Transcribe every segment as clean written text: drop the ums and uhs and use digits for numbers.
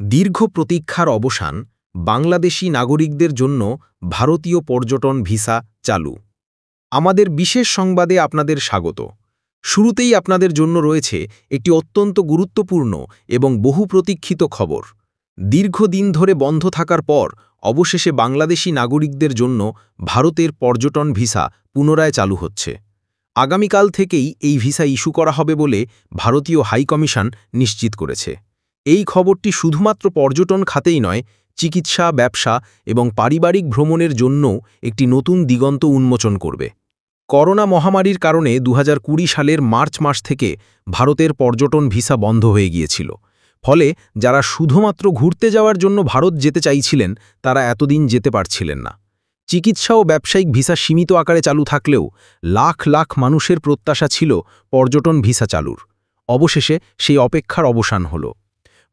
দীর্ঘ প্রতীক্ষার অবসান, বাংলাদেশি নাগরিকদের জন্য ভারতীয় পর্যটন ভিসা চালু। আমাদের বিশেষ সংবাদে আপনাদের স্বাগত। শুরুতেই আপনাদের জন্য রয়েছে একটি অত্যন্ত গুরুত্বপূর্ণ এবং বহু প্রতীক্ষিত খবর। দীর্ঘদিন ধরে বন্ধ থাকার পর অবশেষে বাংলাদেশি নাগরিকদের জন্য ভারতের পর্যটন ভিসা পুনরায় চালু হচ্ছে। আগামীকাল থেকেই এই ভিসা ইস্যু করা হবে বলে ভারতীয় হাইকমিশন নিশ্চিত করেছে। এই খবরটি শুধুমাত্র পর্যটন খাতেই নয়, চিকিৎসা, ব্যবসা এবং পারিবারিক ভ্রমণের জন্যও একটি নতুন দিগন্ত উন্মোচন করবে। করোনা মহামারীর কারণে 2020 সালের মার্চ মাস থেকে ভারতের পর্যটন ভিসা বন্ধ হয়ে গিয়েছিল। ফলে যারা শুধুমাত্র ঘুরতে যাওয়ার জন্য ভারত যেতে চাইছিলেন, তারা এতদিন যেতে পারছিলেন না। চিকিৎসা ও ব্যবসায়িক ভিসা সীমিত আকারে চালু থাকলেও লাখ লাখ মানুষের প্রত্যাশা ছিল পর্যটন ভিসা চালুর। অবশেষে সেই অপেক্ষার অবসান হল।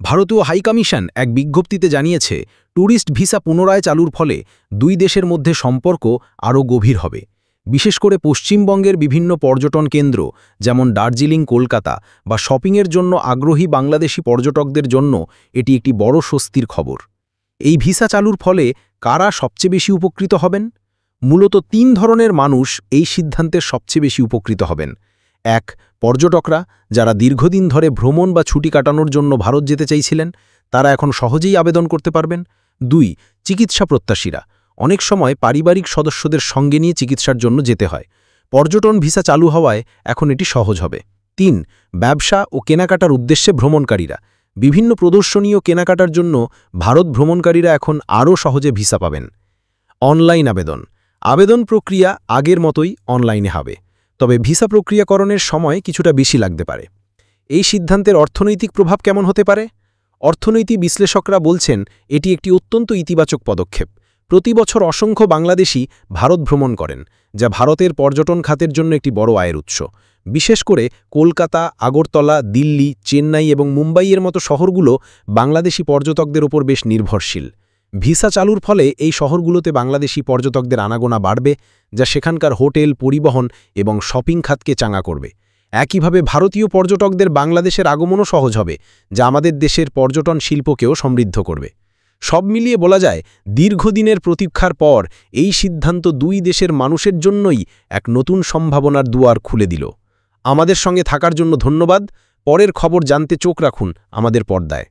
ভারতীয় হাইকমিশন এক বিজ্ঞপ্তিতে জানিয়েছে, ট্যুরিস্ট ভিসা পুনরায় চালুর ফলে দুই দেশের মধ্যে সম্পর্ক আরও গভীর হবে। বিশেষ করে পশ্চিমবঙ্গের বিভিন্ন পর্যটন কেন্দ্র যেমন দার্জিলিং, কলকাতা বা শপিংয়ের জন্য আগ্রহী বাংলাদেশি পর্যটকদের জন্য এটি একটি বড় স্বস্তির খবর। এই ভিসা চালুর ফলে কারা সবচেয়ে বেশি উপকৃত হবেন? মূলত 3 ধরনের মানুষ এই সিদ্ধান্তের সবচেয়ে বেশি উপকৃত হবেন। 1. পর্যটকরা, যারা দীর্ঘদিন ধরে ভ্রমণ বা ছুটি কাটানোর জন্য ভারত যেতে চাইছিলেন, তারা এখন সহজেই আবেদন করতে পারবেন। 2. চিকিৎসা প্রত্যাশীরা, অনেক সময় পারিবারিক সদস্যদের সঙ্গে নিয়ে চিকিৎসার জন্য যেতে হয়। পর্যটন ভিসা চালু হওয়ায় এখন এটি সহজ হবে। 3. ব্যবসা ও কেনাকাটার উদ্দেশ্যে ভ্রমণকারীরা, বিভিন্ন প্রদর্শনী ও কেনাকাটার জন্য ভারত ভ্রমণকারীরা এখন আরও সহজে ভিসা পাবেন। অনলাইন আবেদন প্রক্রিয়া আগের মতোই অনলাইনে হবে, তবে ভিসা প্রক্রিয়াকরণের সময় কিছুটা বেশি লাগতে পারে। এই সিদ্ধান্তের অর্থনৈতিক প্রভাব কেমন হতে পারে? অর্থনৈতিক বিশ্লেষকরা বলছেন, এটি একটি অত্যন্ত ইতিবাচক পদক্ষেপ। প্রতি বছর অসংখ্য বাংলাদেশি ভারত ভ্রমণ করেন, যা ভারতের পর্যটন খাতের জন্য একটি বড় আয়ের উৎস। বিশেষ করে কলকাতা, আগরতলা, দিল্লি, চেন্নাই এবং মুম্বাইয়ের মতো শহরগুলো বাংলাদেশি পর্যটকদের ওপর বেশ নির্ভরশীল। ভিসা চালুর ফলে এই শহরগুলোতে বাংলাদেশি পর্যটকদের আনাগোনা বাড়বে, যা সেখানকার হোটেল, পরিবহন এবং শপিং খাতকে চাঙা করবে। একইভাবে ভারতীয় পর্যটকদের বাংলাদেশের আগমনও সহজ হবে, যা আমাদের দেশের পর্যটন শিল্পকেও সমৃদ্ধ করবে। সব মিলিয়ে বলা যায়, দীর্ঘদিনের প্রতীক্ষার পর এই সিদ্ধান্ত দুই দেশের মানুষের জন্যই এক নতুন সম্ভাবনার দুয়ার খুলে দিল। আমাদের সঙ্গে থাকার জন্য ধন্যবাদ। পরের খবর জানতে চোখ রাখুন আমাদের পর্দায়।